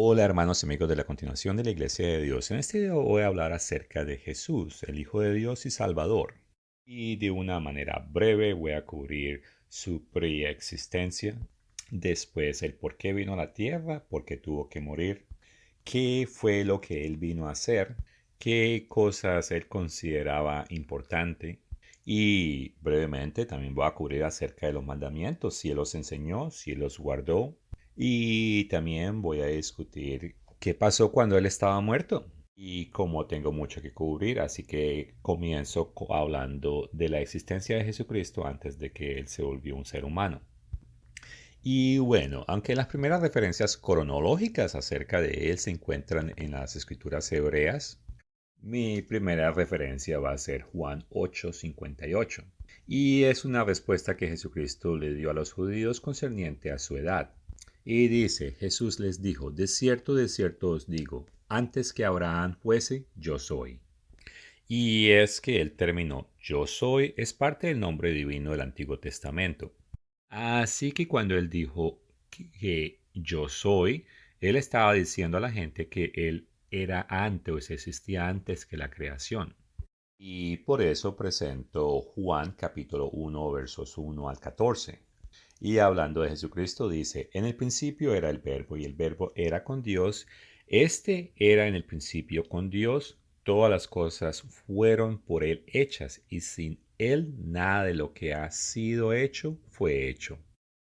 Hola hermanos y amigos de la continuación de la Iglesia de Dios. En este video voy a hablar acerca de Jesús, el Hijo de Dios y Salvador. Y de una manera breve voy a cubrir su preexistencia, después el por qué vino a la tierra, por qué tuvo que morir, qué fue lo que él vino a hacer, qué cosas él consideraba importante. Y brevemente también voy a cubrir acerca de los mandamientos, si él los enseñó, si él los guardó, y también voy a discutir qué pasó cuando él estaba muerto. Y como tengo mucho que cubrir, así que comienzo hablando de la existencia de Jesucristo antes de que él se volvió un ser humano. Y bueno, aunque las primeras referencias cronológicas acerca de él se encuentran en las escrituras hebreas, mi primera referencia va a ser Juan 8:58, y es una respuesta que Jesucristo le dio a los judíos concerniente a su edad. Y dice, Jesús les dijo, de cierto os digo, antes que Abraham fuese, yo soy. Y es que el término yo soy es parte del nombre divino del Antiguo Testamento. Así que cuando él dijo que yo soy, él estaba diciendo a la gente que él era antes, o sea, existía antes que la creación. Y por eso presento Juan capítulo 1 versos 1 al 14. Y hablando de Jesucristo dice, en el principio era el verbo y el verbo era con Dios. Este era en el principio con Dios. Todas las cosas fueron por Él hechas y sin Él nada de lo que ha sido hecho fue hecho.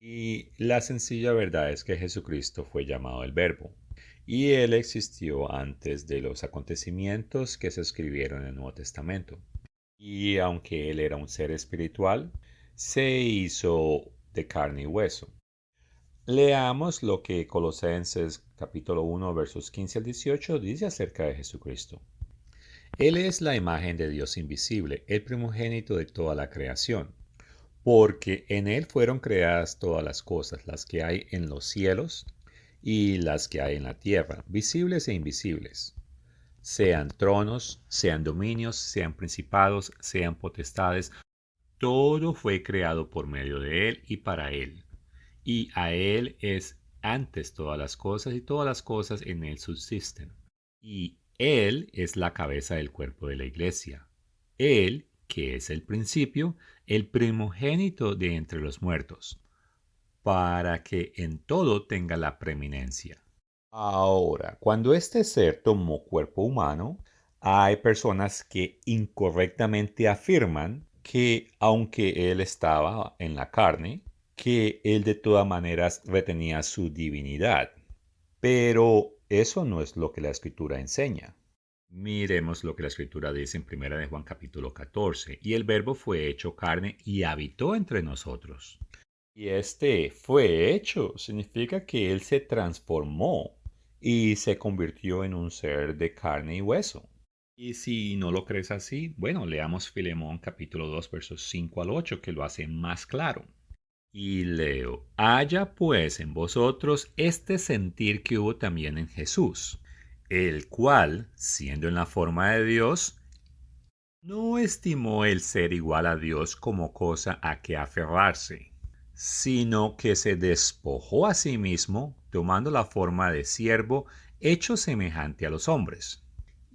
Y la sencilla verdad es que Jesucristo fue llamado el Verbo, y Él existió antes de los acontecimientos que se escribieron en el Nuevo Testamento. Y aunque Él era un ser espiritual, se hizo de carne y hueso. Leamos lo que Colosenses capítulo 1 versos 15 al 18 dice acerca de Jesucristo. Él es la imagen de Dios invisible, el primogénito de toda la creación, porque en Él fueron creadas todas las cosas, las que hay en los cielos y las que hay en la tierra, visibles e invisibles, sean tronos, sean dominios, sean principados, sean potestades, todo fue creado por medio de Él y para Él. Y a Él es antes todas las cosas y todas las cosas en Él subsisten. Y Él es la cabeza del cuerpo de la iglesia. Él, que es el principio, el primogénito de entre los muertos, para que en todo tenga la preeminencia. Ahora, cuando este ser tomó cuerpo humano, hay personas que incorrectamente afirman que aunque él estaba en la carne, que él de todas maneras retenía su divinidad. Pero eso no es lo que la escritura enseña. Miremos lo que la escritura dice en Primera de Juan capítulo 14. Y el verbo fue hecho carne y habitó entre nosotros. Y este fue hecho significa que él se transformó y se convirtió en un ser de carne y hueso. Y si no lo crees así, bueno, leamos Filemón capítulo 2 versos 5 al 8 que lo hace más claro. Y leo, haya pues en vosotros este sentir que hubo también en Jesús, el cual, siendo en la forma de Dios, no estimó el ser igual a Dios como cosa a que aferrarse, sino que se despojó a sí mismo, tomando la forma de siervo, hecho semejante a los hombres.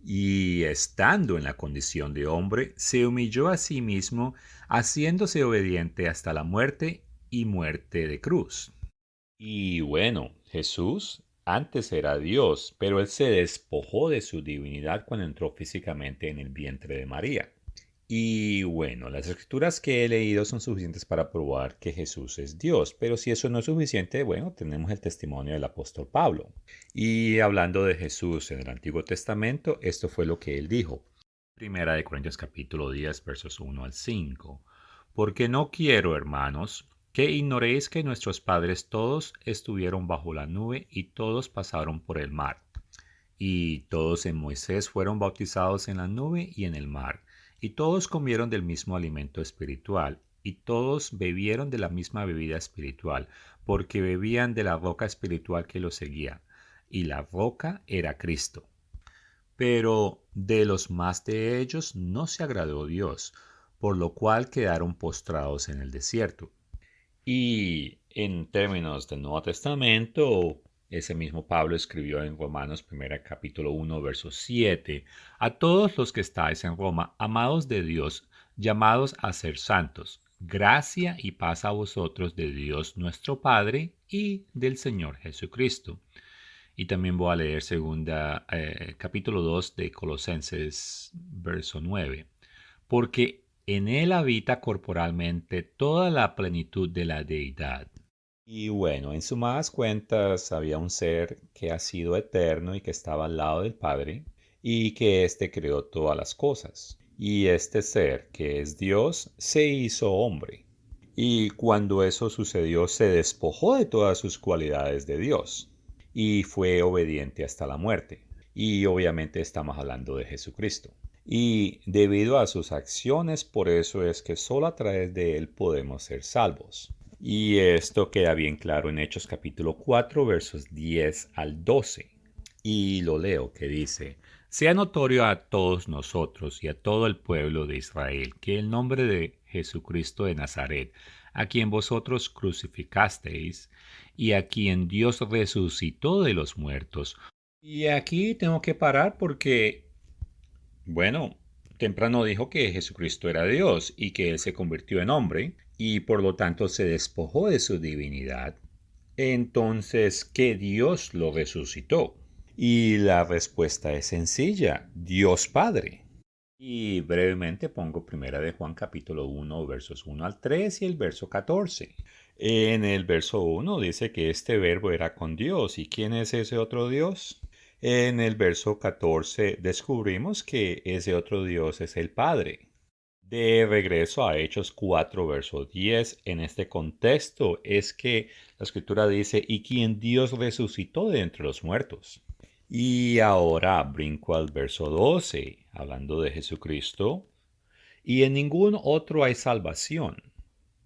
Y estando en la condición de hombre, se humilló a sí mismo, haciéndose obediente hasta la muerte y muerte de cruz. Y bueno, Jesús antes era Dios, pero él se despojó de su divinidad cuando entró físicamente en el vientre de María. Y bueno, las escrituras que he leído son suficientes para probar que Jesús es Dios, pero si eso no es suficiente, bueno, tenemos el testimonio del apóstol Pablo. Y hablando de Jesús en el Antiguo Testamento, esto fue lo que él dijo. Primera de Corintios capítulo 10, versos 1 al 5. Porque no quiero, hermanos, que ignoréis que nuestros padres todos estuvieron bajo la nube y todos pasaron por el mar. Y todos en Moisés fueron bautizados en la nube y en el mar. Y todos comieron del mismo alimento espiritual. Y todos bebieron de la misma bebida espiritual, porque bebían de la roca espiritual que los seguía. Y la roca era Cristo. Pero de los más de ellos no se agradó Dios, por lo cual quedaron postrados en el desierto. Y en términos del Nuevo Testamento, ese mismo Pablo escribió en Romanos 1 capítulo 1 verso 7, a todos los que estáis en Roma, amados de Dios, llamados a ser santos, gracia y paz a vosotros de Dios nuestro Padre y del Señor Jesucristo. Y también voy a leer capítulo 2 de Colosenses verso 9, porque en él habita corporalmente toda la plenitud de la deidad. Y bueno, en sumadas cuentas había un ser que ha sido eterno y que estaba al lado del Padre y que éste creó todas las cosas. Y este ser, que es Dios, se hizo hombre. Y cuando eso sucedió, se despojó de todas sus cualidades de Dios y fue obediente hasta la muerte. Y obviamente estamos hablando de Jesucristo. Y debido a sus acciones, por eso es que solo a través de Él podemos ser salvos. Y esto queda bien claro en Hechos capítulo 4 versos 10 al 12. Y lo leo que dice, sea notorio a todos nosotros y a todo el pueblo de Israel que el nombre de Jesucristo de Nazaret, a quien vosotros crucificasteis y a quien Dios resucitó de los muertos. Y aquí tengo que parar porque, bueno, temprano dijo que Jesucristo era Dios y que Él se convirtió en hombre y por lo tanto se despojó de su divinidad. Entonces, ¿qué Dios lo resucitó? Y la respuesta es sencilla, Dios Padre. Y brevemente pongo primera de Juan capítulo 1 versos 1 al 3 y el verso 14. En el verso 1 dice que este verbo era con Dios. ¿Y quién es ese otro Dios? En el verso 14 descubrimos que ese otro Dios es el Padre. De regreso a Hechos 4, verso 10, en este contexto es que la escritura dice, y quien Dios resucitó de entre los muertos. Y ahora brinco al verso 12, hablando de Jesucristo, y en ningún otro hay salvación,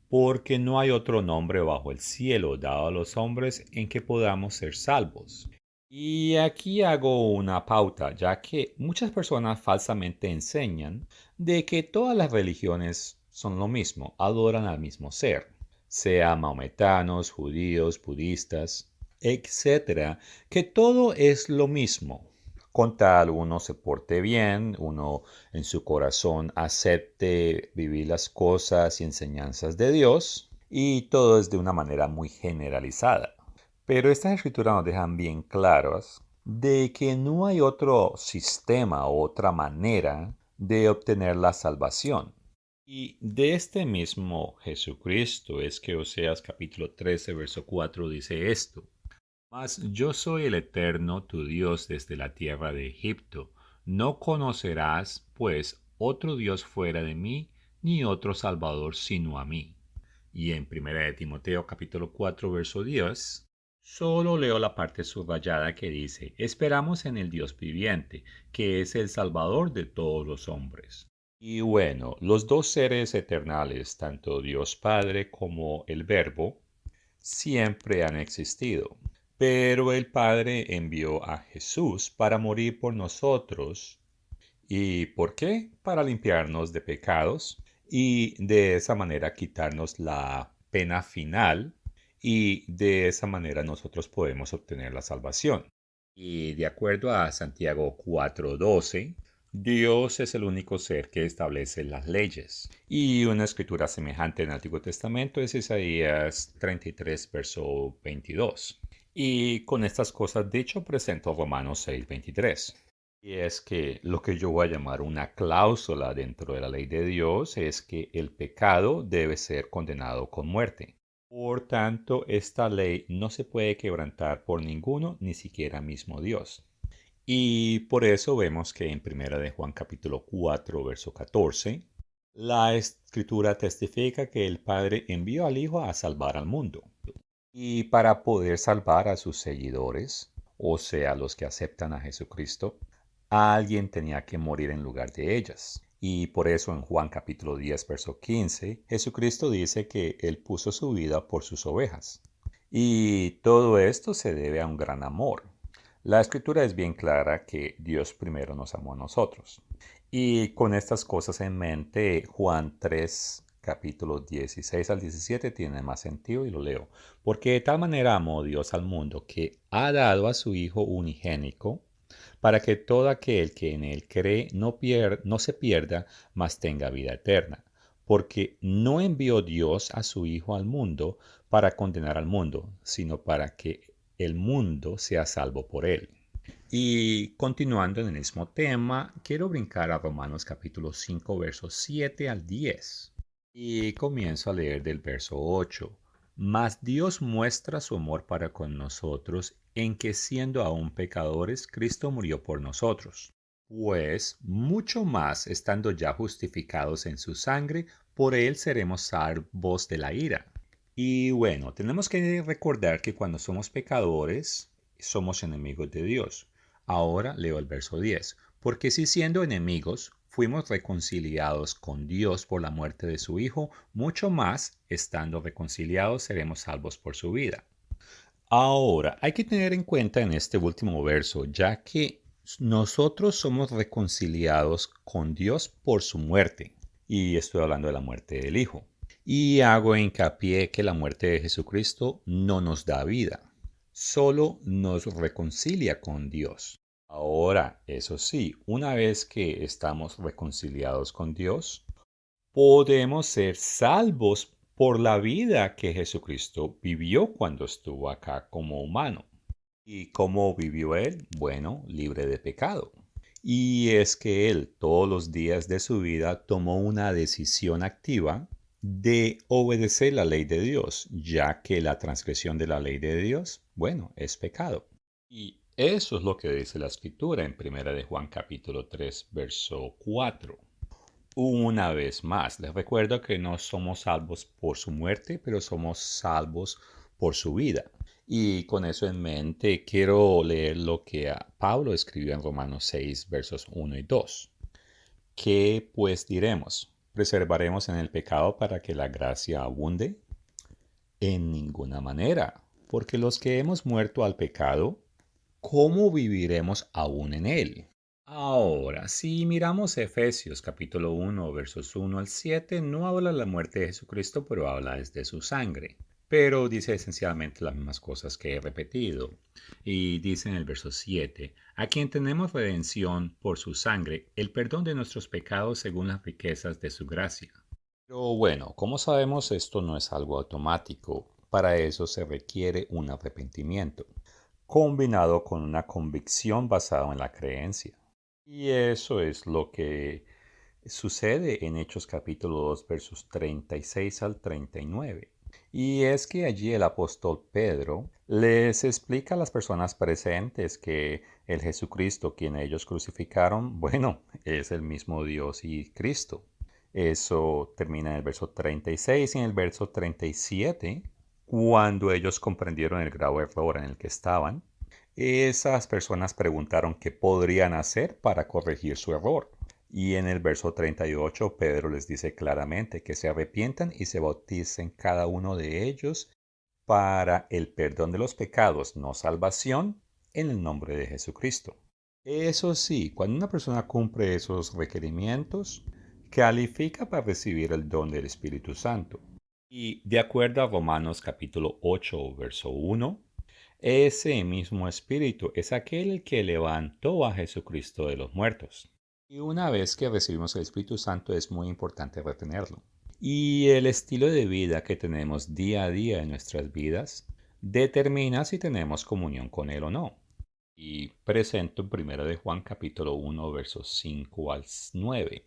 porque no hay otro nombre bajo el cielo dado a los hombres en que podamos ser salvos. Y aquí hago una pauta, ya que muchas personas falsamente enseñan de que todas las religiones son lo mismo, adoran al mismo ser, sea maometanos, judíos, budistas, etcétera, que todo es lo mismo. Con tal uno se porte bien, uno en su corazón acepte vivir las cosas y enseñanzas de Dios, y todo es de una manera muy generalizada. Pero estas escrituras nos dejan bien claras de que no hay otro sistema o otra manera de obtener la salvación. Y de este mismo Jesucristo es que Oseas capítulo 13, verso 4 dice esto. Mas yo soy el Eterno, tu Dios desde la tierra de Egipto. No conocerás, pues, otro Dios fuera de mí, ni otro Salvador sino a mí. Y en 1 de Timoteo capítulo 4, verso 10, solo leo la parte subrayada que dice, esperamos en el Dios viviente, que es el Salvador de todos los hombres. Y bueno, los dos seres eternales, tanto Dios Padre como el Verbo, siempre han existido. Pero el Padre envió a Jesús para morir por nosotros. ¿Y por qué? Para limpiarnos de pecados y de esa manera quitarnos la pena final y de esa manera nosotros podemos obtener la salvación. Y de acuerdo a Santiago 4:12, Dios es el único ser que establece las leyes. Y una escritura semejante en el Antiguo Testamento es Isaías 33, verso 22. Y con estas cosas dicho presento Romanos 6:23. Y es que lo que yo voy a llamar una cláusula dentro de la ley de Dios es que el pecado debe ser condenado con muerte. Por tanto, esta ley no se puede quebrantar por ninguno, ni siquiera mismo Dios. Y por eso vemos que en 1 de Juan capítulo 4, verso 14, la escritura testifica que el Padre envió al Hijo a salvar al mundo. Y para poder salvar a sus seguidores, o sea, los que aceptan a Jesucristo, alguien tenía que morir en lugar de ellas. Y por eso en Juan capítulo 10, verso 15, Jesucristo dice que Él puso su vida por sus ovejas. Y todo esto se debe a un gran amor. La escritura es bien clara que Dios primero nos amó a nosotros. Y con estas cosas en mente, Juan 3, capítulos 16 al 17 tiene más sentido y lo leo. Porque de tal manera amó Dios al mundo que ha dado a su Hijo unigénico para que todo aquel que en él cree no se pierda, mas tenga vida eterna. Porque no envió Dios a su Hijo al mundo para condenar al mundo, sino para que el mundo sea salvo por él. Y continuando en el mismo tema, quiero brincar a Romanos capítulo 5, versos 7 al 10. Y comienzo a leer del verso 8. Mas Dios muestra su amor para con nosotros en que siendo aún pecadores, Cristo murió por nosotros. Pues mucho más, estando ya justificados en su sangre, por él seremos salvos de la ira. Y bueno, tenemos que recordar que cuando somos pecadores, somos enemigos de Dios. Ahora leo el verso 10. Porque si siendo enemigos fuimos reconciliados con Dios por la muerte de su Hijo, mucho más, estando reconciliados, seremos salvos por su vida. Ahora, hay que tener en cuenta en este último verso, ya que nosotros somos reconciliados con Dios por su muerte. Y estoy hablando de la muerte del Hijo. Y hago hincapié que la muerte de Jesucristo no nos da vida, solo nos reconcilia con Dios. Ahora, eso sí, una vez que estamos reconciliados con Dios, podemos ser salvos por la vida que Jesucristo vivió cuando estuvo acá como humano. ¿Y cómo vivió él? Bueno, libre de pecado. Y es que él todos los días de su vida tomó una decisión activa de obedecer la ley de Dios, ya que la transgresión de la ley de Dios, bueno, es pecado. Y eso es lo que dice la escritura en 1 Juan capítulo 3, verso 4. Una vez más, les recuerdo que no somos salvos por su muerte, pero somos salvos por su vida. Y con eso en mente, quiero leer lo que Pablo escribió en Romanos 6, versos 1 y 2. ¿Qué pues diremos? ¿Preservaremos en el pecado para que la gracia abunde? En ninguna manera, porque los que hemos muerto al pecado, ¿cómo viviremos aún en él? Ahora, si miramos Efesios capítulo 1, versos 1 al 7, no habla de la muerte de Jesucristo, pero habla desde su sangre. Pero dice esencialmente las mismas cosas que he repetido. Y dice en el verso 7, a quien tenemos redención por su sangre, el perdón de nuestros pecados según las riquezas de su gracia. Pero bueno, como sabemos, esto no es algo automático. Para eso se requiere un arrepentimiento, combinado con una convicción basada en la creencia. Y eso es lo que sucede en Hechos capítulo 2 versos 36 al 39. Y es que allí el apóstol Pedro les explica a las personas presentes que el Jesucristo, quien ellos crucificaron, bueno, es el mismo Dios y Cristo. Eso termina en el verso 36 y en el verso 37, cuando ellos comprendieron el grave error en el que estaban, esas personas preguntaron qué podrían hacer para corregir su error. Y en el verso 38 Pedro les dice claramente que se arrepientan y se bauticen cada uno de ellos para el perdón de los pecados, no salvación, en el nombre de Jesucristo. Eso sí, cuando una persona cumple esos requerimientos, califica para recibir el don del Espíritu Santo. Y de acuerdo a Romanos capítulo 8, verso 1, ese mismo Espíritu es aquel que levantó a Jesucristo de los muertos. Y una vez que recibimos el Espíritu Santo es muy importante retenerlo. Y el estilo de vida que tenemos día a día en nuestras vidas determina si tenemos comunión con Él o no. Y presento en 1 de Juan capítulo 1 versos 5 al 9.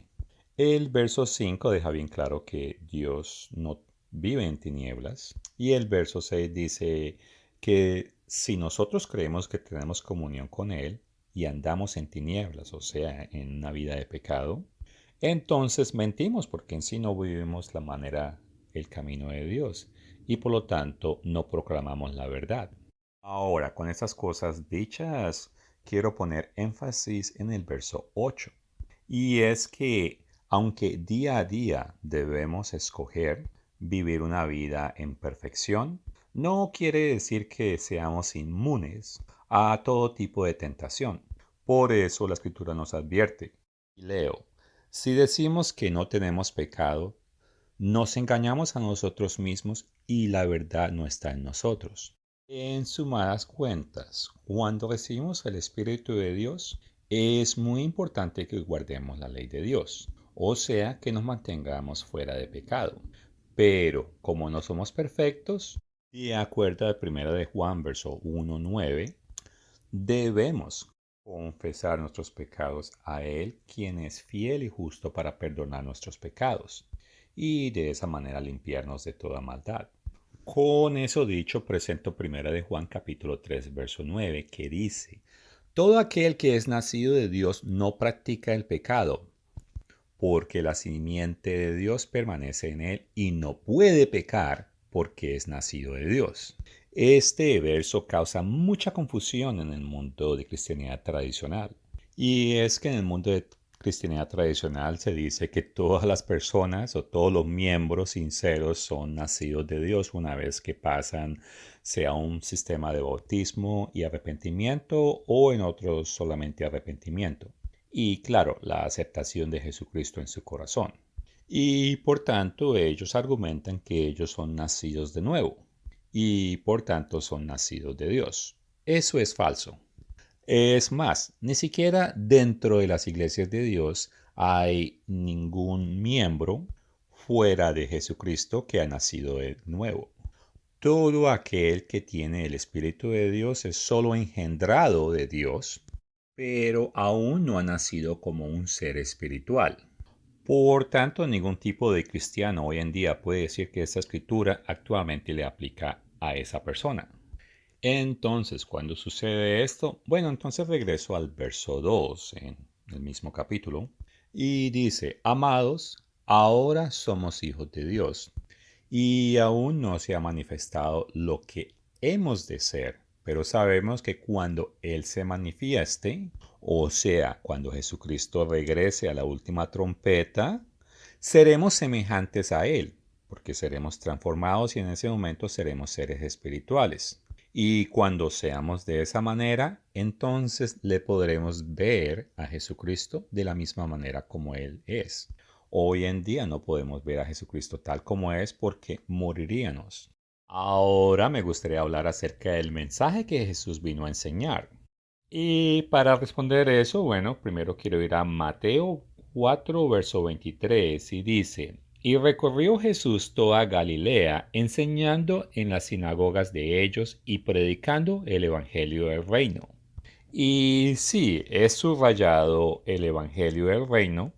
El verso 5 deja bien claro que Dios no vive en tinieblas. Y el verso 6 dice que si nosotros creemos que tenemos comunión con Él y andamos en tinieblas, o sea, en una vida de pecado, entonces mentimos porque en sí no vivimos la manera, el camino de Dios y por lo tanto no proclamamos la verdad. Ahora, con estas cosas dichas, quiero poner énfasis en el verso 8. Y es que, aunque día a día debemos escoger vivir una vida en perfección, no quiere decir que seamos inmunes a todo tipo de tentación. Por eso la escritura nos advierte. Y leo, si decimos que no tenemos pecado, nos engañamos a nosotros mismos y la verdad no está en nosotros. En sumadas cuentas, cuando recibimos el Espíritu de Dios, es muy importante que guardemos la ley de Dios, o sea, que nos mantengamos fuera de pecado. Pero como no somos perfectos, de acuerdo a 1 de Juan, verso 1:9, debemos confesar nuestros pecados a Él, quien es fiel y justo para perdonar nuestros pecados, y de esa manera limpiarnos de toda maldad. Con eso dicho, presento 1 de Juan capítulo 3, verso 9, que dice: todo aquel que es nacido de Dios no practica el pecado, porque la simiente de Dios permanece en él y no puede pecar porque es nacido de Dios. Este verso causa mucha confusión en el mundo de cristianidad tradicional. Y es que en el mundo de cristianidad tradicional se dice que todas las personas o todos los miembros sinceros son nacidos de Dios una vez que pasan sea un sistema de bautismo y arrepentimiento o en otros solamente arrepentimiento. Y claro, la aceptación de Jesucristo en su corazón. Y por tanto ellos argumentan que ellos son nacidos de nuevo y por tanto son nacidos de Dios. Eso es falso. Es más, ni siquiera dentro de las iglesias de Dios hay ningún miembro fuera de Jesucristo que ha nacido de nuevo. Todo aquel que tiene el Espíritu de Dios es solo engendrado de Dios, pero aún no ha nacido como un ser espiritual. Por tanto, ningún tipo de cristiano hoy en día puede decir que esta escritura actualmente le aplica a esa persona. Entonces, cuando sucede esto, bueno, entonces regreso al verso 2 en el mismo capítulo y dice: amados, ahora somos hijos de Dios y aún no se ha manifestado lo que hemos de ser, pero sabemos que cuando Él se manifieste, o sea, cuando Jesucristo regrese a la última trompeta, seremos semejantes a Él, porque seremos transformados y en ese momento seremos seres espirituales. Y cuando seamos de esa manera, entonces le podremos ver a Jesucristo de la misma manera como Él es. Hoy en día no podemos ver a Jesucristo tal como es porque moriríamos. Ahora me gustaría hablar acerca del mensaje que Jesús vino a enseñar. Y para responder eso, bueno, primero quiero ir a Mateo 4, verso 23 y dice: y recorrió Jesús toda Galilea, enseñando en las sinagogas de ellos y predicando el Evangelio del Reino. Y sí, he subrayado el Evangelio del Reino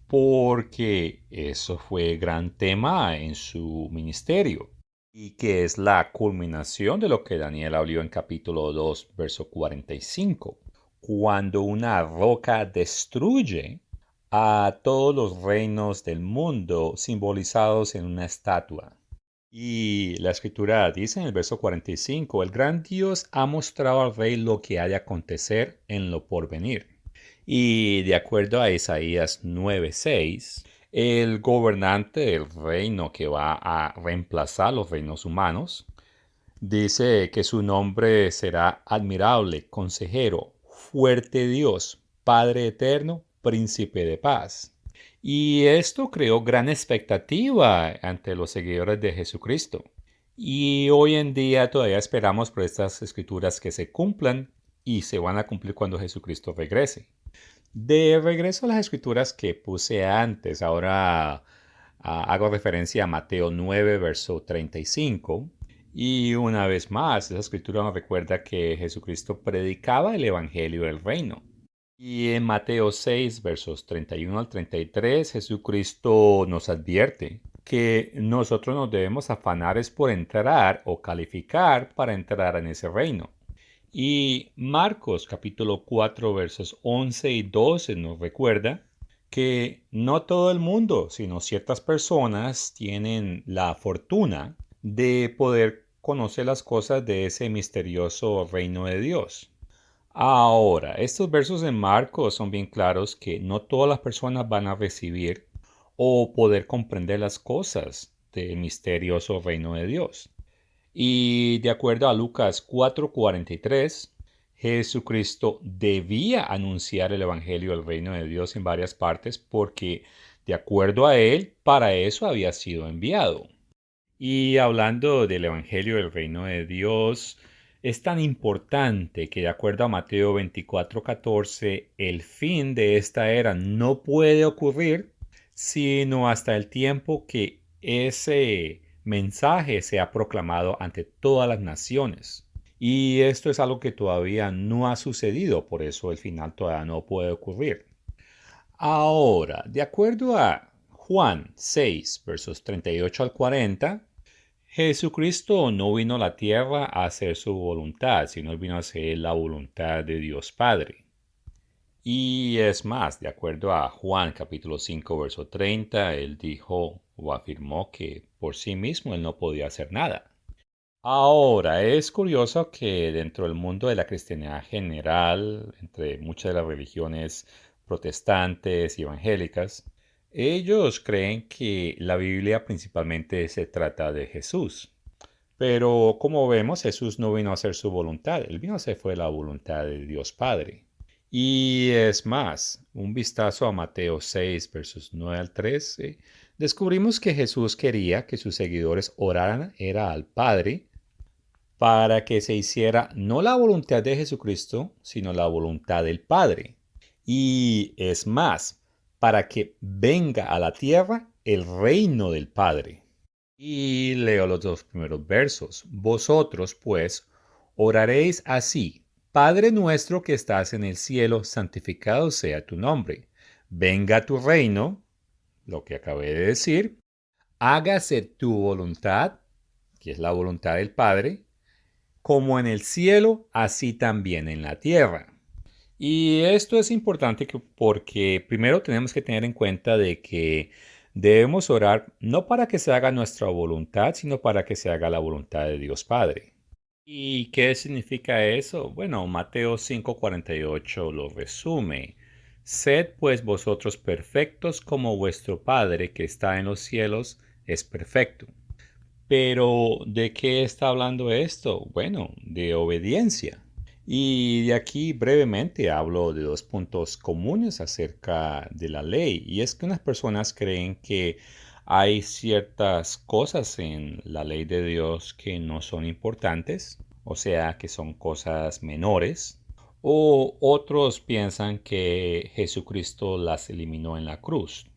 porque eso fue gran tema en su ministerio y que es la culminación de lo que Daniel habló en capítulo 2, verso 45, cuando una roca destruye a todos los reinos del mundo simbolizados en una estatua. Y la escritura dice en el verso 45: el gran Dios ha mostrado al rey lo que ha de acontecer en lo porvenir. Y de acuerdo a Isaías 9:6, el gobernante del reino que va a reemplazar los reinos humanos, dice que su nombre será admirable, consejero, fuerte Dios, Padre eterno, príncipe de paz. Y esto creó gran expectativa ante los seguidores de Jesucristo. Y hoy en día todavía esperamos por estas escrituras que se cumplan y se van a cumplir cuando Jesucristo regrese. De regreso a las escrituras que puse antes, ahora hago referencia a Mateo 9, verso 35. Y una vez más, esa escritura nos recuerda que Jesucristo predicaba el Evangelio del Reino. Y en Mateo 6, versos 31 al 33, Jesucristo nos advierte que nosotros nos debemos afanar es por entrar o calificar para entrar en ese reino. Y Marcos capítulo 4 versos 11 y 12 nos recuerda que no todo el mundo, sino ciertas personas tienen la fortuna de poder conocer las cosas de ese misterioso reino de Dios. Ahora, estos versos de Marcos son bien claros que no todas las personas van a recibir o poder comprender las cosas del misterioso reino de Dios. Y de acuerdo a Lucas 4:43, Jesucristo debía anunciar el Evangelio del Reino de Dios en varias partes porque de acuerdo a él, para eso había sido enviado. Y hablando del Evangelio del Reino de Dios, es tan importante que de acuerdo a Mateo 24:14, el fin de esta era no puede ocurrir sino hasta el tiempo que ese mensaje sea proclamado ante todas las naciones. Y esto es algo que todavía no ha sucedido, por eso el final todavía no puede ocurrir. Ahora, de acuerdo a Juan 6, versos 38 al 40, Jesucristo no vino a la tierra a hacer su voluntad, sino vino a hacer la voluntad de Dios Padre. Y es más, de acuerdo a Juan capítulo 5, verso 30, él dijo o afirmó que por sí mismo él no podía hacer nada. Ahora, es curioso que dentro del mundo de la cristiandad general, entre muchas de las religiones protestantes y evangélicas, ellos creen que la Biblia principalmente se trata de Jesús. Pero como vemos, Jesús no vino a hacer su voluntad, él vino a hacer fue la voluntad de Dios Padre. Y es más, un vistazo a Mateo 6, versos 9 al 13, descubrimos que Jesús quería que sus seguidores oraran era al Padre para que se hiciera no la voluntad de Jesucristo, sino la voluntad del Padre. Y es más, para que venga a la tierra el reino del Padre. Y leo los dos primeros versos. Vosotros, pues, oraréis así. Padre nuestro que estás en el cielo, santificado sea tu nombre. Venga tu reino, lo que acabé de decir. Hágase tu voluntad, que es la voluntad del Padre, como en el cielo, así también en la tierra. Y esto es importante porque primero tenemos que tener en cuenta de que debemos orar no para que se haga nuestra voluntad, sino para que se haga la voluntad de Dios Padre. ¿Y qué significa eso? Bueno, Mateo 5:48 lo resume. Sed pues vosotros perfectos como vuestro Padre que está en los cielos es perfecto. Pero, ¿de qué está hablando esto? Bueno, de obediencia. Y de aquí brevemente hablo de dos puntos comunes acerca de la ley. Y es que unas personas creen que hay ciertas cosas en la ley de Dios que no son importantes, o sea, que son cosas menores. O otros piensan que Jesucristo las eliminó en la cruz.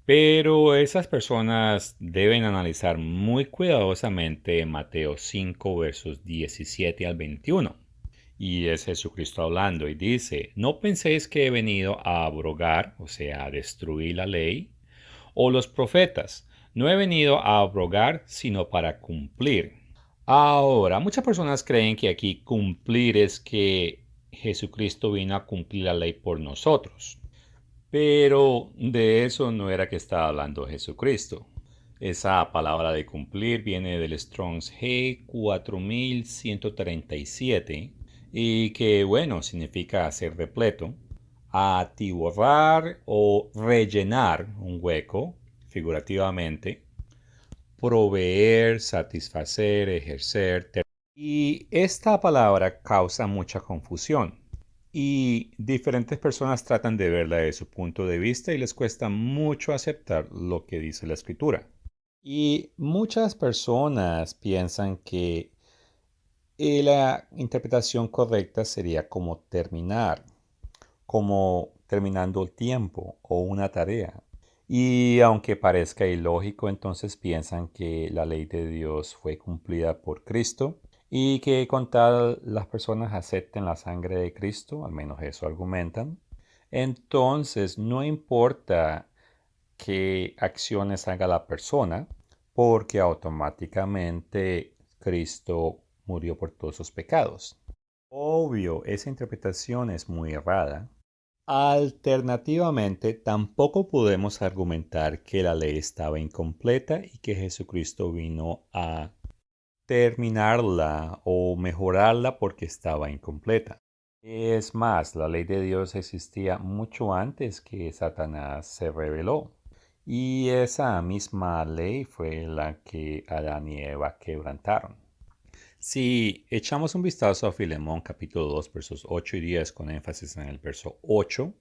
Pero esas personas deben analizar muy cuidadosamente Mateo 5 versos 17 al 21. Y es Jesucristo hablando y dice, no penséis que he venido a abrogar, o sea, a destruir la ley, o los profetas. No he venido a abrogar, sino para cumplir. Ahora, muchas personas creen que aquí cumplir es que Jesucristo vino a cumplir la ley por nosotros. Pero de eso no era que estaba hablando Jesucristo. Esa palabra de cumplir viene del Strong's G 4137 y que, bueno, significa hacer repleto, atiborrar o rellenar un hueco, figurativamente, proveer, satisfacer, ejercer. Y esta palabra causa mucha confusión. Y diferentes personas tratan de verla desde su punto de vista y les cuesta mucho aceptar lo que dice la escritura. Y muchas personas piensan que la interpretación correcta sería como terminar, como terminando el tiempo o una tarea. Y aunque parezca ilógico, entonces piensan que la ley de Dios fue cumplida por Cristo y que con tal las personas acepten la sangre de Cristo, al menos eso argumentan, entonces no importa qué acciones haga la persona, porque automáticamente Cristo murió por todos sus pecados. Obvio, esa interpretación es muy errada. Alternativamente, tampoco podemos argumentar que la ley estaba incompleta y que Jesucristo vino a terminarla o mejorarla porque estaba incompleta. Es más, la ley de Dios existía mucho antes que Satanás se reveló. Y esa misma ley fue la que Adán y Eva quebrantaron. Si echamos un vistazo a Filemón capítulo 2 versos 8 y 10 con énfasis en el verso 8,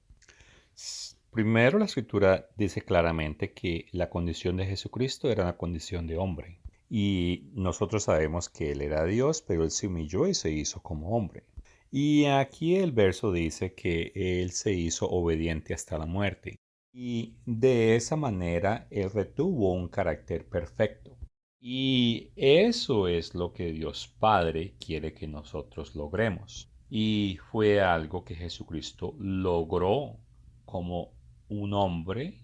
Primero, la escritura dice claramente que la condición de Jesucristo era una condición de hombre. Y nosotros sabemos que Él era Dios, pero Él se humilló y se hizo como hombre. Y aquí el verso dice que Él se hizo obediente hasta la muerte. Y de esa manera Él retuvo un carácter perfecto. Y eso es lo que Dios Padre quiere que nosotros logremos. Y fue algo que Jesucristo logró como un hombre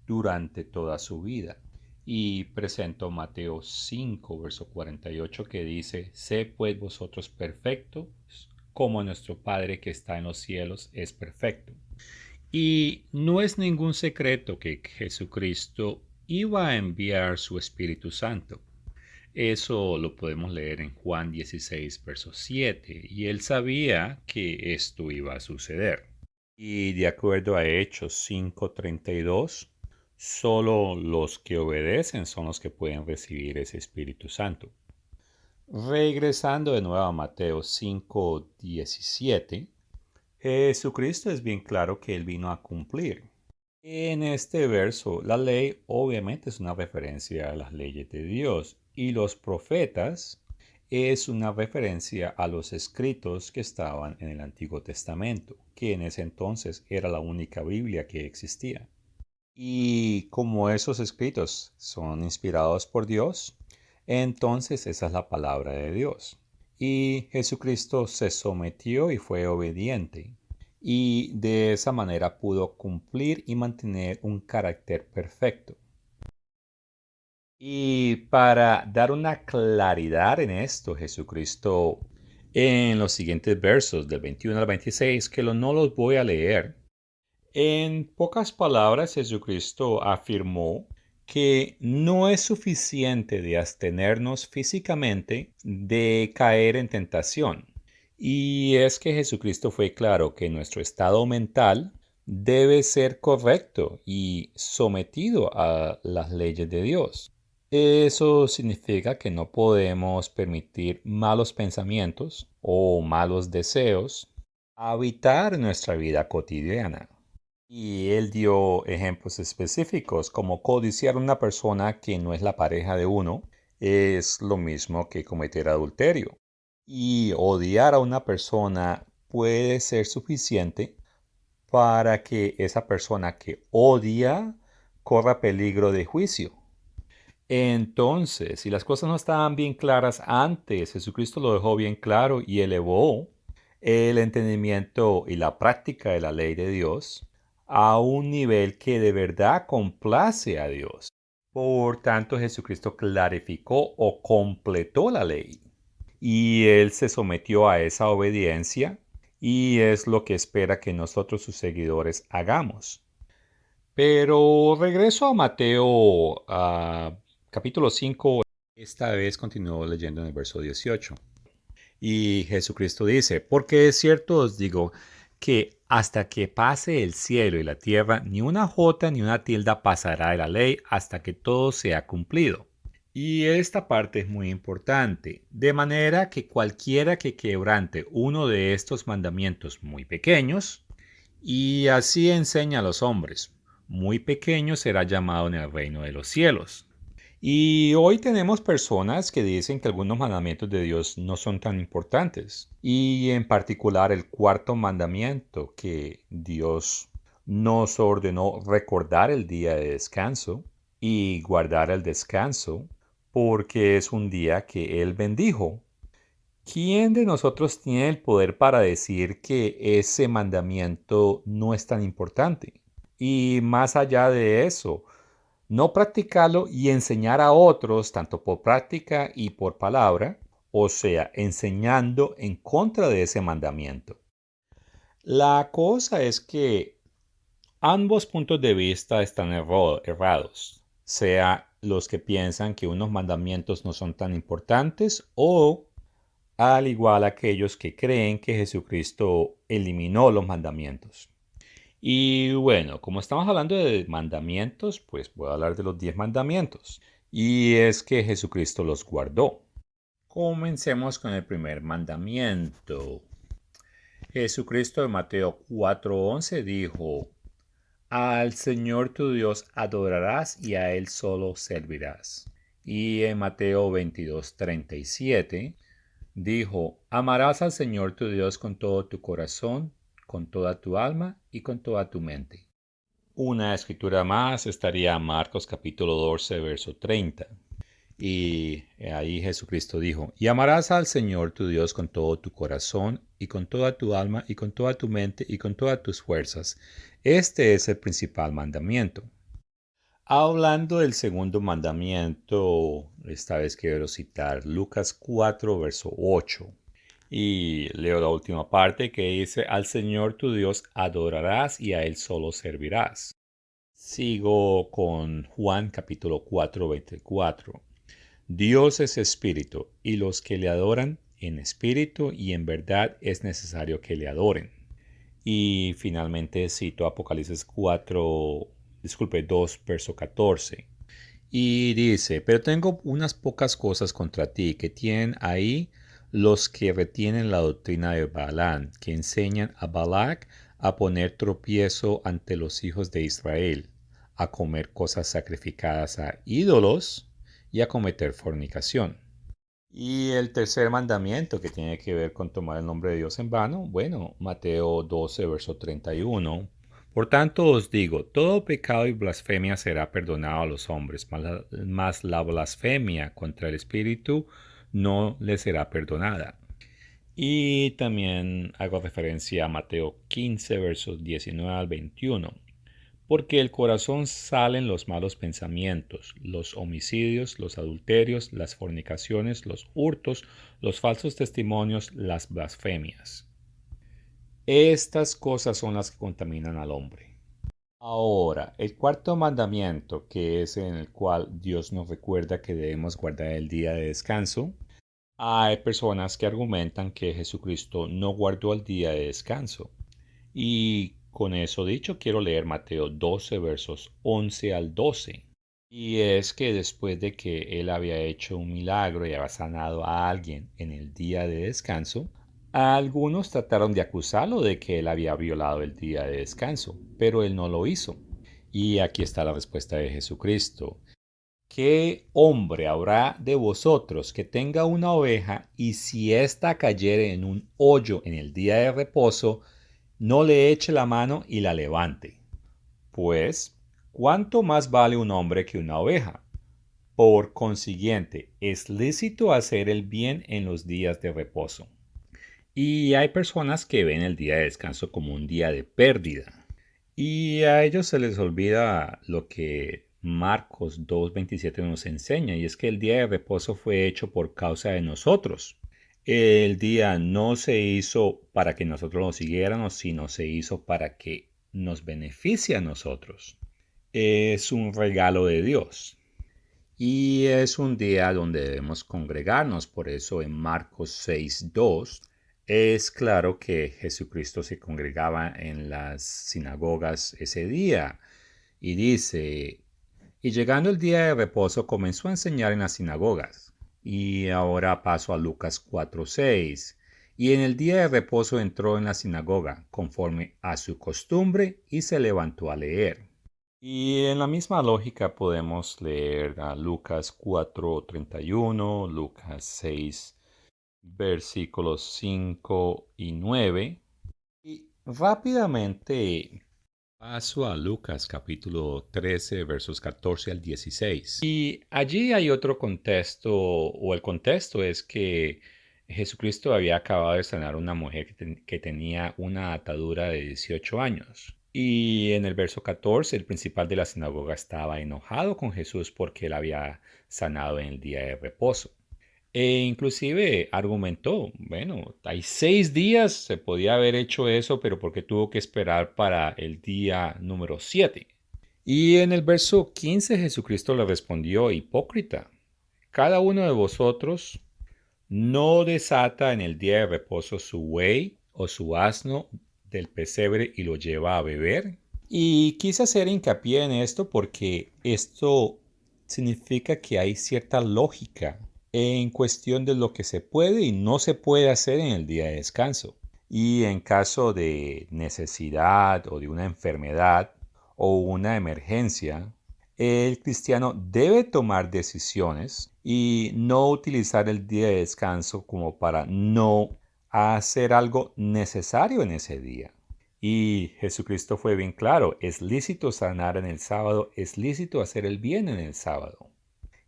durante toda su vida. Y presentó Mateo 5, verso 48, que dice, Sé pues vosotros perfectos, como nuestro Padre que está en los cielos es perfecto. Y no es ningún secreto que Jesucristo iba a enviar su Espíritu Santo. Eso lo podemos leer en Juan 16, verso 7, y él sabía que esto iba a suceder. Y de acuerdo a Hechos 5:32, solo los que obedecen son los que pueden recibir ese Espíritu Santo. Regresando de nuevo a Mateo 5:17, Jesucristo es bien claro que Él vino a cumplir. En este verso, la ley obviamente es una referencia a las leyes de Dios y los profetas es una referencia a los escritos que estaban en el Antiguo Testamento, que en ese entonces era la única Biblia que existía. Y como esos escritos son inspirados por Dios, entonces esa es la palabra de Dios. Y Jesucristo se sometió y fue obediente. Y de esa manera pudo cumplir y mantener un carácter perfecto. Y para dar una claridad en esto, Jesucristo en los siguientes versos del 21 al 26, que no los voy a leer, en pocas palabras, Jesucristo afirmó que no es suficiente de abstenernos físicamente de caer en tentación. Y es que Jesucristo fue claro que nuestro estado mental debe ser correcto y sometido a las leyes de Dios. Eso significa que no podemos permitir malos pensamientos o malos deseos habitar nuestra vida cotidiana. Y él dio ejemplos específicos, como codiciar a una persona que no es la pareja de uno, es lo mismo que cometer adulterio. Y odiar a una persona puede ser suficiente para que esa persona que odia corra peligro de juicio. Entonces, si las cosas no estaban bien claras antes, Jesucristo lo dejó bien claro y elevó el entendimiento y la práctica de la ley de Dios a un nivel que de verdad complace a Dios. Por tanto, Jesucristo clarificó o completó la ley y él se sometió a esa obediencia y es lo que espera que nosotros sus seguidores hagamos. Pero regreso a Mateo capítulo 5. Esta vez continúo leyendo en el verso 18. Y Jesucristo dice, porque es cierto os digo que hasta que pase el cielo y la tierra, ni una jota ni una tilde pasará de la ley hasta que todo sea cumplido. Y esta parte es muy importante, de manera que cualquiera que quebrante uno de estos mandamientos muy pequeños, y así enseña a los hombres, muy pequeño será llamado en el reino de los cielos. Y hoy tenemos personas que dicen que algunos mandamientos de Dios no son tan importantes. Y en particular el cuarto mandamiento que Dios nos ordenó recordar el día de descanso y guardar el descanso porque es un día que Él bendijo. ¿Quién de nosotros tiene el poder para decir que ese mandamiento no es tan importante? Y más allá de eso, no practicarlo y enseñar a otros, tanto por práctica y por palabra, o sea, enseñando en contra de ese mandamiento. La cosa es que ambos puntos de vista están errados, sea los que piensan que unos mandamientos no son tan importantes o al igual aquellos que creen que Jesucristo eliminó los mandamientos. Y bueno, como estamos hablando de mandamientos, pues voy a hablar de los 10 mandamientos. Y es que Jesucristo los guardó. Comencemos con el primer mandamiento. Jesucristo en Mateo 4:11 dijo, Al Señor tu Dios adorarás y a Él solo servirás. Y en Mateo 22:37 dijo, amarás al Señor tu Dios con todo tu corazón, con toda tu alma y con toda tu mente. Una escritura más estaría Marcos capítulo 12, verso 30. Y ahí Jesucristo dijo, y amarás al Señor tu Dios con todo tu corazón y con toda tu alma y con toda tu mente y con todas tus fuerzas. Este es el principal mandamiento. Hablando del segundo mandamiento, esta vez quiero citar Lucas 4, verso 8. Y leo la última parte que dice, al Señor tu Dios adorarás y a Él solo servirás. Sigo con Juan capítulo 4, 24. Dios es espíritu, y los que le adoran en espíritu y en verdad es necesario que le adoren. Y finalmente cito Apocalipsis 2, verso 14. Y dice, pero tengo unas pocas cosas contra ti que tienen ahí los que retienen la doctrina de Balaam, que enseñan a Balac a poner tropiezo ante los hijos de Israel, a comer cosas sacrificadas a ídolos y a cometer fornicación. Y el tercer mandamiento que tiene que ver con tomar el nombre de Dios en vano, bueno, Mateo 12, verso 31. Por tanto os digo, todo pecado y blasfemia será perdonado a los hombres, mas la blasfemia contra el Espíritu no le será perdonada. Y también hago referencia a Mateo 15, versos 19 al 21. Porque del corazón salen los malos pensamientos, los homicidios, los adulterios, las fornicaciones, los hurtos, los falsos testimonios, las blasfemias. Estas cosas son las que contaminan al hombre. Ahora, el cuarto mandamiento, que es en el cual Dios nos recuerda que debemos guardar el día de descanso, hay personas que argumentan que Jesucristo no guardó el día de descanso. Y con eso dicho, quiero leer Mateo 12, versos 11 al 12. Y es que después de que él había hecho un milagro y había sanado a alguien en el día de descanso, algunos trataron de acusarlo de que él había violado el día de descanso, pero él no lo hizo. Y aquí está la respuesta de Jesucristo. ¿Qué hombre habrá de vosotros que tenga una oveja y si ésta cayere en un hoyo en el día de reposo, no le eche la mano y la levante? Pues, ¿cuánto más vale un hombre que una oveja? Por consiguiente, es lícito hacer el bien en los días de reposo. Y hay personas que ven el día de descanso como un día de pérdida. Y a ellos se les olvida lo que Marcos 2:27 nos enseña, y es que el día de reposo fue hecho por causa de nosotros. El día no se hizo para que nosotros lo siguiéramos, sino se hizo para que nos beneficie a nosotros. Es un regalo de Dios. Y es un día donde debemos congregarnos. Por eso en Marcos 6:2 es claro que Jesucristo se congregaba en las sinagogas ese día. Y dice, y llegando el día de reposo comenzó a enseñar en las sinagogas. Y ahora paso a Lucas 4:6. Y en el día de reposo entró en la sinagoga, conforme a su costumbre, y se levantó a leer. Y en la misma lógica podemos leer a Lucas 4:31, Lucas 6, versículos 5 y 9. Y rápidamente paso a Lucas capítulo 13, versos 14 al 16. Y allí hay otro contexto, o el contexto es que Jesucristo había acabado de sanar a una mujer que tenía una atadura de 18 años. Y en el verso 14, el principal de la sinagoga estaba enojado con Jesús porque él había sanado en el día de reposo. E inclusive argumentó, bueno, hay 6 días, se podía haber hecho eso, pero porque tuvo que esperar para el día número 7. Y en el verso 15 Jesucristo le respondió, hipócrita, cada uno de vosotros no desata en el día de reposo su buey o su asno del pesebre y lo lleva a beber. Y quise hacer hincapié en esto porque esto significa que hay cierta lógica en cuestión de lo que se puede y no se puede hacer en el día de descanso. Y en caso de necesidad o de una enfermedad o una emergencia, el cristiano debe tomar decisiones y no utilizar el día de descanso como para no hacer algo necesario en ese día. Y Jesucristo fue bien claro, es lícito sanar en el sábado, es lícito hacer el bien en el sábado.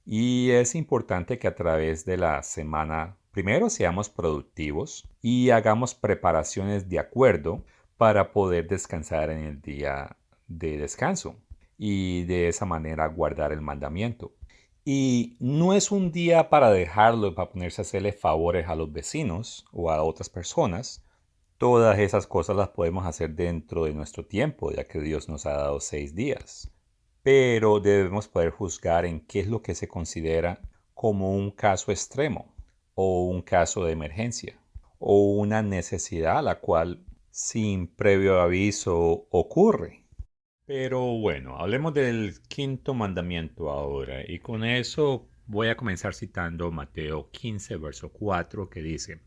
Y es importante que a través de la semana, primero seamos productivos y hagamos preparaciones de acuerdo para poder descansar en el día de descanso y de esa manera guardar el mandamiento. Y no es un día para dejarlo, para ponerse a hacerle favores a los vecinos o a otras personas. Todas esas cosas las podemos hacer dentro de nuestro tiempo, ya que Dios nos ha dado 6 días. Pero debemos poder juzgar en qué es lo que se considera como un caso extremo o un caso de emergencia o una necesidad la cual sin previo aviso ocurre. Pero bueno, hablemos del quinto mandamiento ahora y con eso voy a comenzar citando Mateo 15, verso 4 que dice,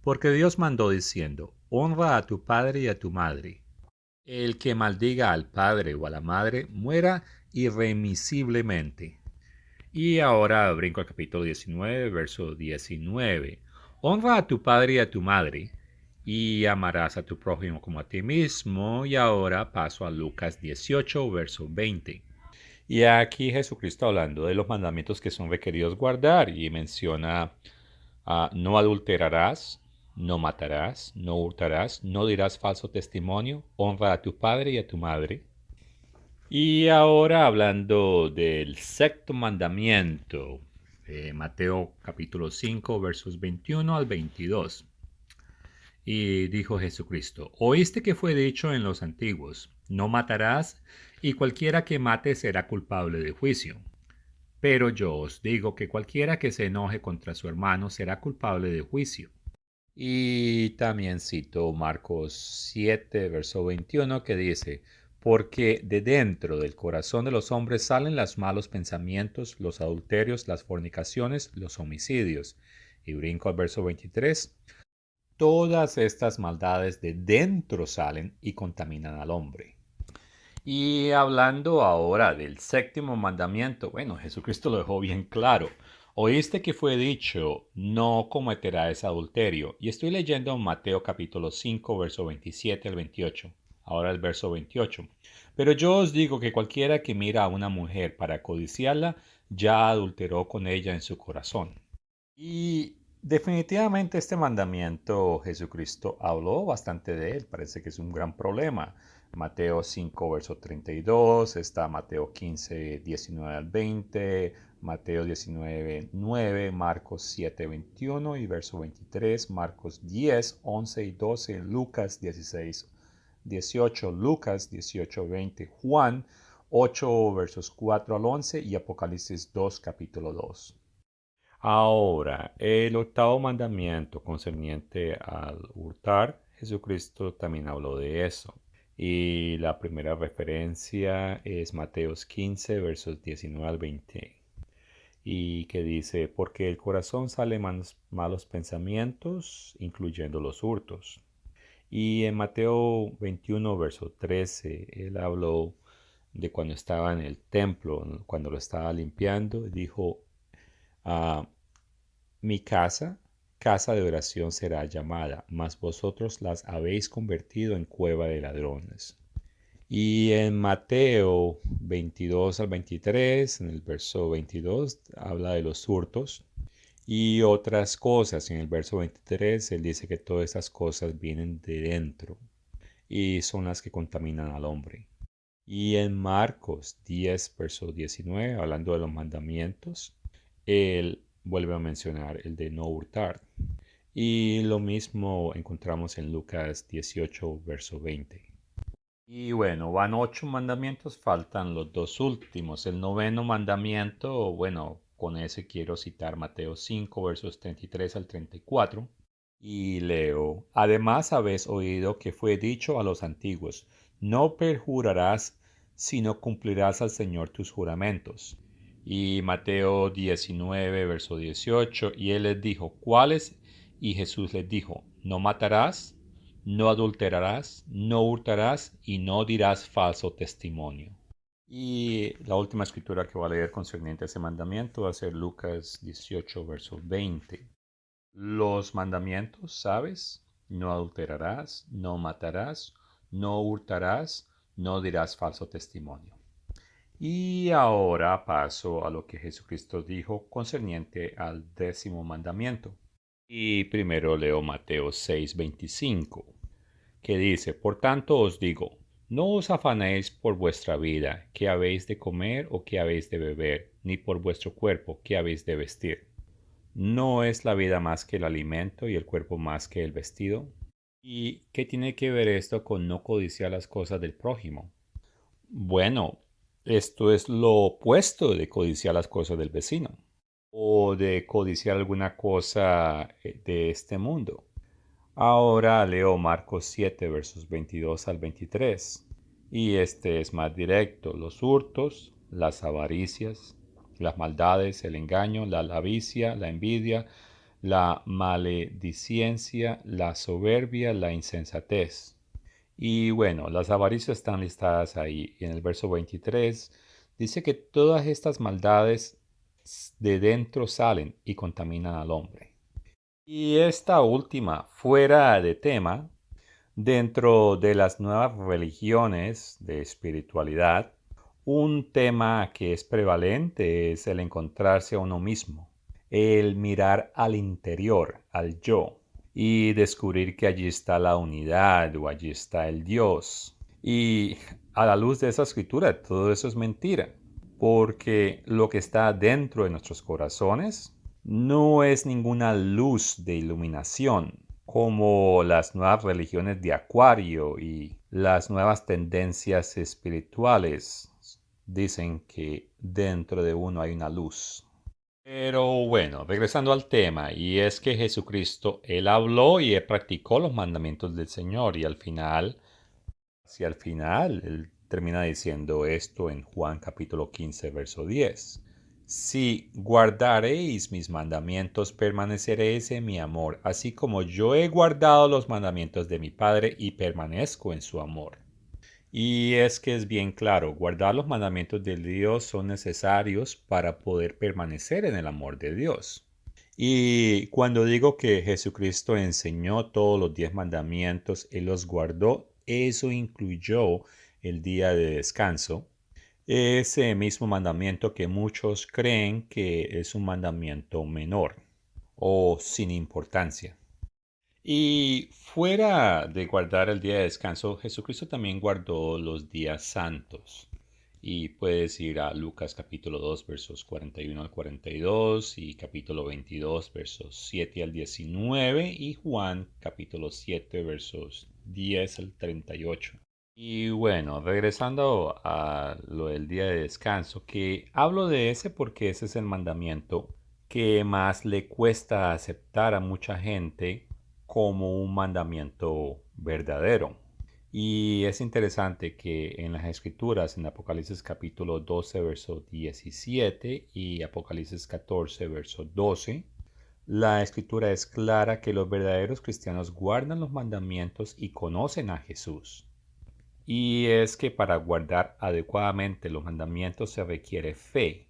porque Dios mandó diciendo, honra a tu padre y a tu madre. El que maldiga al padre o a la madre muera irremisiblemente. Y ahora brinco al capítulo 19, verso 19. Honra a tu padre y a tu madre, y amarás a tu prójimo como a ti mismo. Y ahora paso a Lucas 18, verso 20. Y aquí Jesucristo hablando de los mandamientos que son requeridos guardar y menciona no adulterarás, no matarás, no hurtarás, no dirás falso testimonio, honra a tu padre y a tu madre. Y ahora hablando del sexto mandamiento, Mateo capítulo 5 versos 21 al 22. Y dijo Jesucristo, oíste que fue dicho en los antiguos, no matarás, y cualquiera que mate será culpable de juicio. Pero yo os digo que cualquiera que se enoje contra su hermano será culpable de juicio. Y también cito Marcos 7, verso 21, que dice, porque de dentro del corazón de los hombres salen los malos pensamientos, los adulterios, las fornicaciones, los homicidios. Y brinco al verso 23, todas estas maldades de dentro salen y contaminan al hombre. Y hablando ahora del séptimo mandamiento, bueno, Jesucristo lo dejó bien claro. Oíste que fue dicho, no cometerás adulterio. Y estoy leyendo Mateo capítulo 5, verso 27 al 28. Ahora el verso 28. Pero yo os digo que cualquiera que mira a una mujer para codiciarla, ya adulteró con ella en su corazón. Y definitivamente este mandamiento Jesucristo habló bastante de él, parece que es un gran problema. Mateo 5, verso 32, está Mateo 15, 19 al 20, Mateo 19, 9, Marcos 7, 21 y verso 23, Marcos 10, 11 y 12, Lucas 16, 18, Lucas 18, 20, Juan 8, versos 4 al 11 y Apocalipsis 2, capítulo 2. Ahora, el octavo mandamiento concerniente al hurtar, Jesucristo también habló de eso. Y la primera referencia es Mateos 15, versos 19 al 20. Y que dice, porque el corazón sale malos pensamientos, incluyendo los hurtos. Y en Mateo 21, verso 13, él habló de cuando estaba en el templo, cuando lo estaba limpiando, dijo, ah, mi casa, casa de oración será llamada, mas vosotros las habéis convertido en cueva de ladrones. Y en Mateo 22 al 23, en el verso 22, habla de los hurtos y otras cosas. En el verso 23, él dice que todas esas cosas vienen de dentro y son las que contaminan al hombre. Y en Marcos 10, verso 19, hablando de los mandamientos, él vuelve a mencionar el de no hurtar. Y lo mismo encontramos en Lucas 18, verso 20. Y bueno, van 8 mandamientos, faltan los dos últimos. El noveno mandamiento, bueno, con ese quiero citar Mateo 5, versos 33 al 34. Y leo, además habéis oído que fue dicho a los antiguos, no perjurarás, sino cumplirás al Señor tus juramentos. Y Mateo 19, verso 18, y él les dijo, ¿cuáles? Y Jesús les dijo, no matarás, no adulterarás, no hurtarás y no dirás falso testimonio. Y la última escritura que voy a leer concerniente a ese mandamiento va a ser Lucas 18, verso 20. Los mandamientos, ¿sabes? No adulterarás, no matarás, no hurtarás, no dirás falso testimonio. Y ahora paso a lo que Jesucristo dijo concerniente al 10º mandamiento. Y primero leo Mateo 6:25, que dice, por tanto os digo, no os afanéis por vuestra vida, qué habéis de comer o qué habéis de beber, ni por vuestro cuerpo, qué habéis de vestir. ¿No es la vida más que el alimento y el cuerpo más que el vestido? ¿Y qué tiene que ver esto con no codiciar las cosas del prójimo? Bueno, esto es lo opuesto de codiciar las cosas del vecino o de codiciar alguna cosa de este mundo. Ahora leo Marcos 7, versos 22 al 23. Y este es más directo. Los hurtos, las avaricias, las maldades, el engaño, la lavicia, la envidia, la maledicencia, la soberbia, la insensatez. Y bueno, las avaricias están listadas ahí. Y en el verso 23 dice que todas estas maldades de dentro salen y contaminan al hombre. Y esta última, fuera de tema, dentro de las nuevas religiones de espiritualidad, un tema que es prevalente es el encontrarse a uno mismo, el mirar al interior, al yo, y descubrir que allí está la unidad o allí está el Dios. Y a la luz de esa escritura, todo eso es mentira, porque lo que está dentro de nuestros corazones no es ninguna luz de iluminación, como las nuevas religiones de Acuario y las nuevas tendencias espirituales dicen que dentro de uno hay una luz. Pero bueno, regresando al tema, y es que Jesucristo, Él habló y Él practicó los mandamientos del Señor, y al final, hacia el final, Él termina diciendo esto en Juan capítulo 15, verso 10. Si guardaréis mis mandamientos, permaneceréis en mi amor, así como yo he guardado los mandamientos de mi Padre y permanezco en su amor. Y es que es bien claro, guardar los mandamientos de Dios son necesarios para poder permanecer en el amor de Dios. Y cuando digo que Jesucristo enseñó todos los 10 mandamientos, Él los guardó, eso incluyó el día de descanso, ese mismo mandamiento que muchos creen que es un mandamiento menor o sin importancia. Y fuera de guardar el día de descanso, Jesucristo también guardó los días santos. Y puedes ir a Lucas capítulo 2 versos 41 al 42 y capítulo 22 versos 7 al 19 y Juan capítulo 7 versos 10 al 38. Y bueno, regresando a lo del día de descanso, que hablo de ese porque ese es el mandamiento que más le cuesta aceptar a mucha gente como un mandamiento verdadero. Y es interesante que en las escrituras, en Apocalipsis capítulo 12, verso 17 y Apocalipsis 14, verso 12, la escritura es clara que los verdaderos cristianos guardan los mandamientos y conocen a Jesús. Y es que para guardar adecuadamente los mandamientos se requiere fe.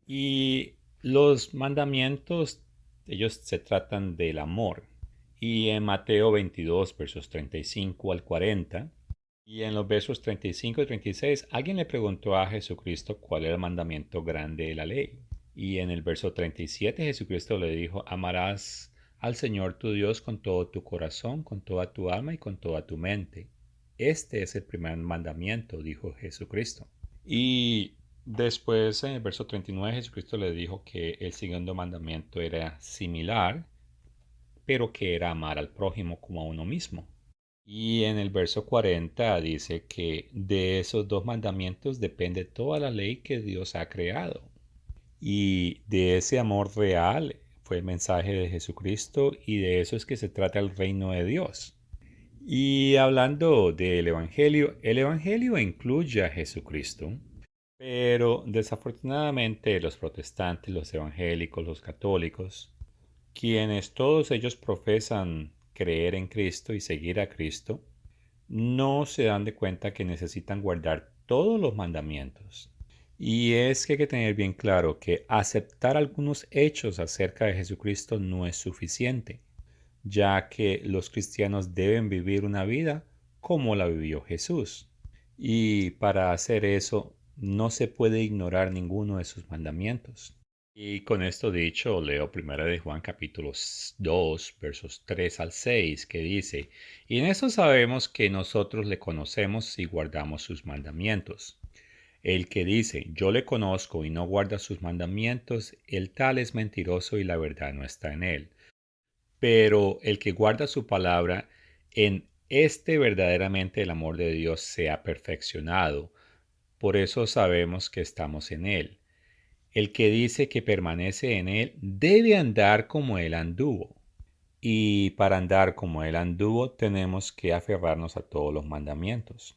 Y los mandamientos, ellos se tratan del amor. Y en Mateo 22, versos 35 al 40, y en los versos 35 y 36, alguien le preguntó a Jesucristo cuál era el mandamiento grande de la ley. Y en el verso 37 Jesucristo le dijo, amarás al Señor tu Dios con todo tu corazón, con toda tu alma y con toda tu mente. Este es el primer mandamiento, dijo Jesucristo. Y después en el verso 39 Jesucristo le dijo que el segundo mandamiento era similar, pero que era amar al prójimo como a uno mismo. Y en el verso 40 dice que de esos dos mandamientos depende toda la ley que Dios ha creado. Y de ese amor real fue el mensaje de Jesucristo y de eso es que se trata el reino de Dios. Y hablando del Evangelio, el Evangelio incluye a Jesucristo, pero desafortunadamente los protestantes, los evangélicos, los católicos, quienes todos ellos profesan creer en Cristo y seguir a Cristo, no se dan de cuenta que necesitan guardar todos los mandamientos. Y es que hay que tener bien claro que aceptar algunos hechos acerca de Jesucristo no es suficiente, ya que los cristianos deben vivir una vida como la vivió Jesús. Y para hacer eso no se puede ignorar ninguno de sus mandamientos. Y con esto dicho, leo 1 de Juan capítulo 2, versos 3 al 6, que dice, y en eso sabemos que nosotros le conocemos si guardamos sus mandamientos. El que dice, yo le conozco y no guarda sus mandamientos, el tal es mentiroso y la verdad no está en él. Pero el que guarda su palabra, en este verdaderamente el amor de Dios se ha perfeccionado. Por eso sabemos que estamos en él. El que dice que permanece en él debe andar como él anduvo. Y para andar como él anduvo tenemos que aferrarnos a todos los mandamientos.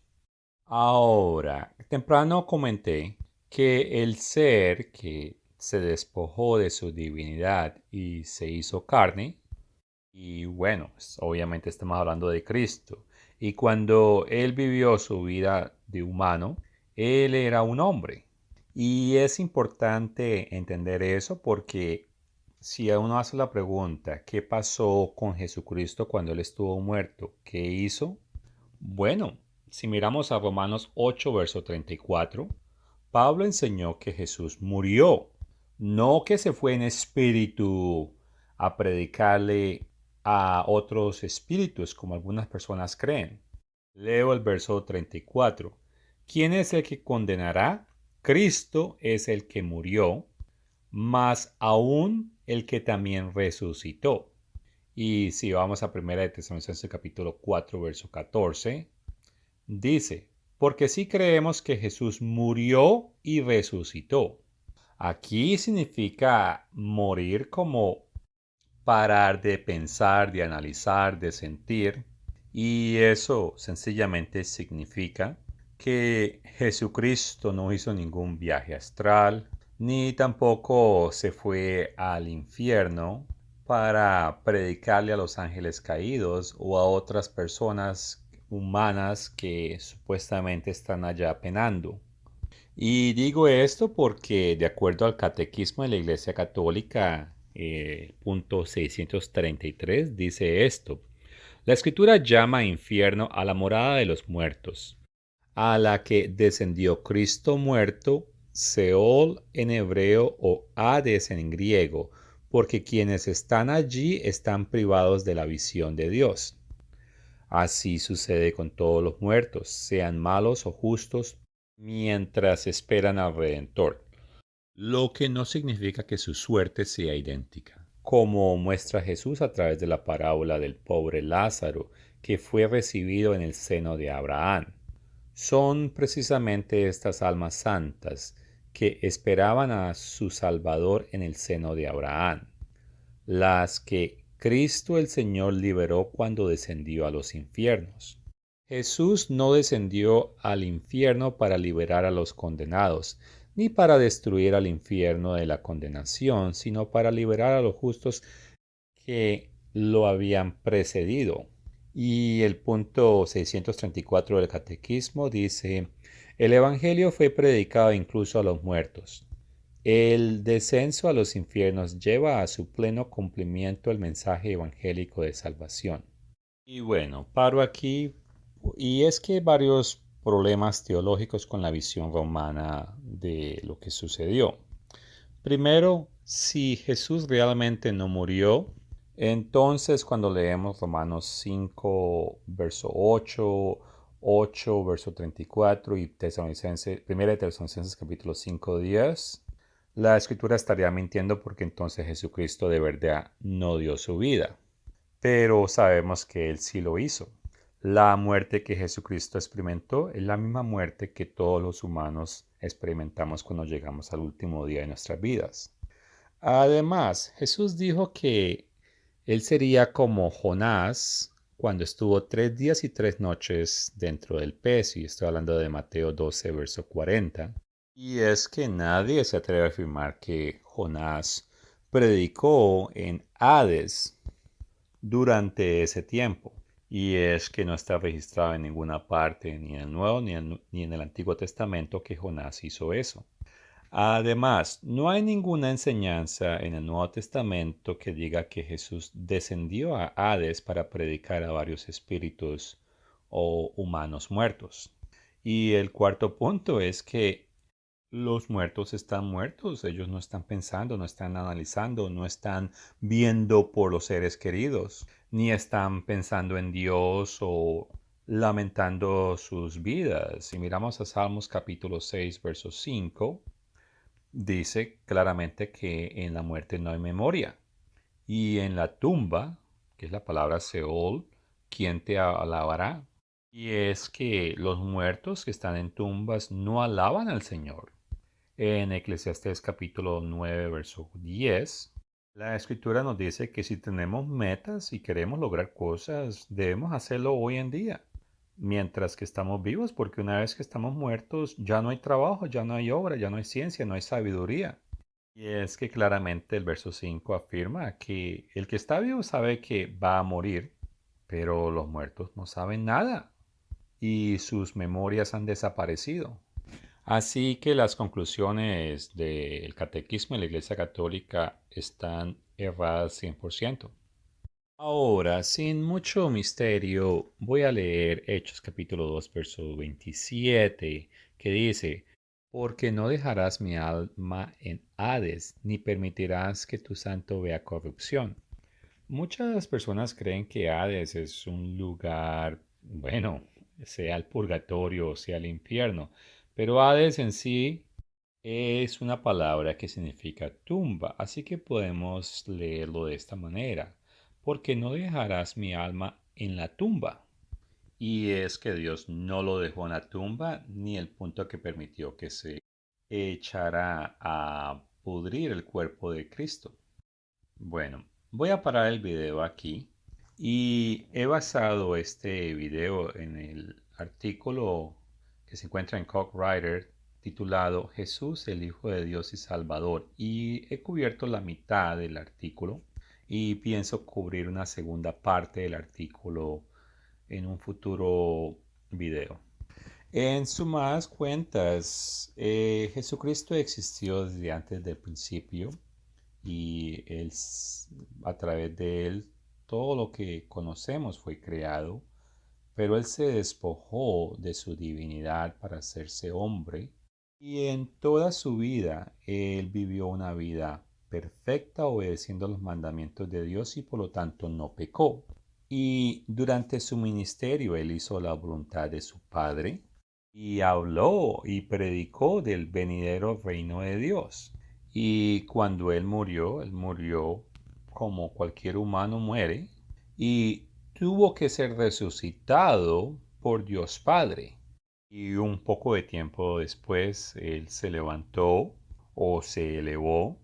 Ahora, temprano comenté que el ser que se despojó de su divinidad y se hizo carne, y bueno, obviamente estamos hablando de Cristo, y cuando él vivió su vida de humano, él era un hombre. Y es importante entender eso porque si a uno hace la pregunta, ¿qué pasó con Jesucristo cuando él estuvo muerto? ¿Qué hizo? Bueno, si miramos a Romanos 8, verso 34, Pablo enseñó que Jesús murió, no que se fue en espíritu a predicarle a otros espíritus, como algunas personas creen. Leo el verso 34. ¿Quién es el que condenará? Cristo es el que murió, mas aún el que también resucitó. Y si vamos a 1 de Tesalonicenses capítulo 4, verso 14, dice, porque si creemos que Jesús murió y resucitó. Aquí significa morir como parar de pensar, de analizar, de sentir. Y eso sencillamente significa que Jesucristo no hizo ningún viaje astral, ni tampoco se fue al infierno para predicarle a los ángeles caídos o a otras personas humanas que supuestamente están allá penando. Y digo esto porque de acuerdo al Catequismo de la Iglesia Católica, punto 633, dice esto. La Escritura llama infierno a la morada de los muertos, a la que descendió Cristo muerto, Seol en hebreo o Hades en griego, porque quienes están allí están privados de la visión de Dios. Así sucede con todos los muertos, sean malos o justos, mientras esperan al Redentor, lo que no significa que su suerte sea idéntica, como muestra Jesús a través de la parábola del pobre Lázaro, que fue recibido en el seno de Abraham. Son precisamente estas almas santas que esperaban a su Salvador en el seno de Abraham, las que Cristo el Señor liberó cuando descendió a los infiernos. Jesús no descendió al infierno para liberar a los condenados, ni para destruir al infierno de la condenación, sino para liberar a los justos que lo habían precedido. Y el punto 634 del Catequismo dice, el Evangelio fue predicado incluso a los muertos. El descenso a los infiernos lleva a su pleno cumplimiento el mensaje evangélico de salvación. Y bueno, paro aquí. Y es que hay varios problemas teológicos con la visión romana de lo que sucedió. Primero, si Jesús realmente no murió, entonces cuando leemos Romanos 5, verso 8, 8, verso 34 y 1 de Tesalonicenses capítulo 5, 10, la escritura estaría mintiendo porque entonces Jesucristo de verdad no dio su vida. Pero sabemos que Él sí lo hizo. La muerte que Jesucristo experimentó es la misma muerte que todos los humanos experimentamos cuando llegamos al último día de nuestras vidas. Además, Jesús dijo que Él sería como Jonás cuando estuvo 3 días y 3 noches dentro del pez, y estoy hablando de Mateo 12, verso 40. Y es que nadie se atreve a afirmar que Jonás predicó en Hades, durante ese tiempo. Y es que no está registrado en ninguna parte, ni en el Nuevo ni en el Antiguo Testamento, que Jonás hizo eso. Además, no hay ninguna enseñanza en el Nuevo Testamento que diga que Jesús descendió a Hades para predicar a varios espíritus o humanos muertos. Y el cuarto punto es que los muertos están muertos, ellos no están pensando, no están analizando, no están viendo por los seres queridos, ni están pensando en Dios o lamentando sus vidas. Si miramos a Salmos capítulo 6, verso 5, dice claramente que en la muerte no hay memoria. Y en la tumba, que es la palabra Seol, ¿quién te alabará? Y es que los muertos que están en tumbas no alaban al Señor. En Eclesiastés capítulo 9, verso 10, la escritura nos dice que si tenemos metas y queremos lograr cosas, debemos hacerlo hoy en día, mientras que estamos vivos, porque una vez que estamos muertos ya no hay trabajo, ya no hay obra, ya no hay ciencia, no hay sabiduría. Y es que claramente el verso 5 afirma que el que está vivo sabe que va a morir, pero los muertos no saben nada y sus memorias han desaparecido. Así que las conclusiones del catequismo de la Iglesia Católica están erradas 100%. Ahora, sin mucho misterio, voy a leer Hechos capítulo 2, verso 27, que dice, porque no dejarás mi alma en Hades, ni permitirás que tu santo vea corrupción. Muchas personas creen que Hades es un lugar, bueno, sea el purgatorio o sea el infierno, pero Hades en sí es una palabra que significa tumba, así que podemos leerlo de esta manera, porque no dejarás mi alma en la tumba. Y es que Dios no lo dejó en la tumba ni el punto que permitió que se echara a pudrir el cuerpo de Cristo. Bueno, voy a parar el video aquí y he basado este video en el artículo que se encuentra en Cockwriter titulado Jesús, el Hijo de Dios y Salvador, y he cubierto la mitad del artículo y pienso cubrir una segunda parte del artículo en un futuro video. En sumas cuentas, Jesucristo existió desde antes del principio y a través de él todo lo que conocemos fue creado, pero él se despojó de su divinidad para hacerse hombre y en toda su vida él vivió una vida perfecta obedeciendo los mandamientos de Dios y por lo tanto no pecó. Y durante su ministerio él hizo la voluntad de su Padre y habló y predicó del venidero reino de Dios. Y cuando él murió como cualquier humano muere y tuvo que ser resucitado por Dios Padre. Y un poco de tiempo después él se levantó o se elevó,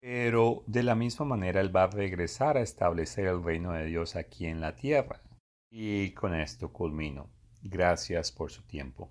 pero de la misma manera él va a regresar a establecer el reino de Dios aquí en la tierra. Y con esto culmino. Gracias por su tiempo.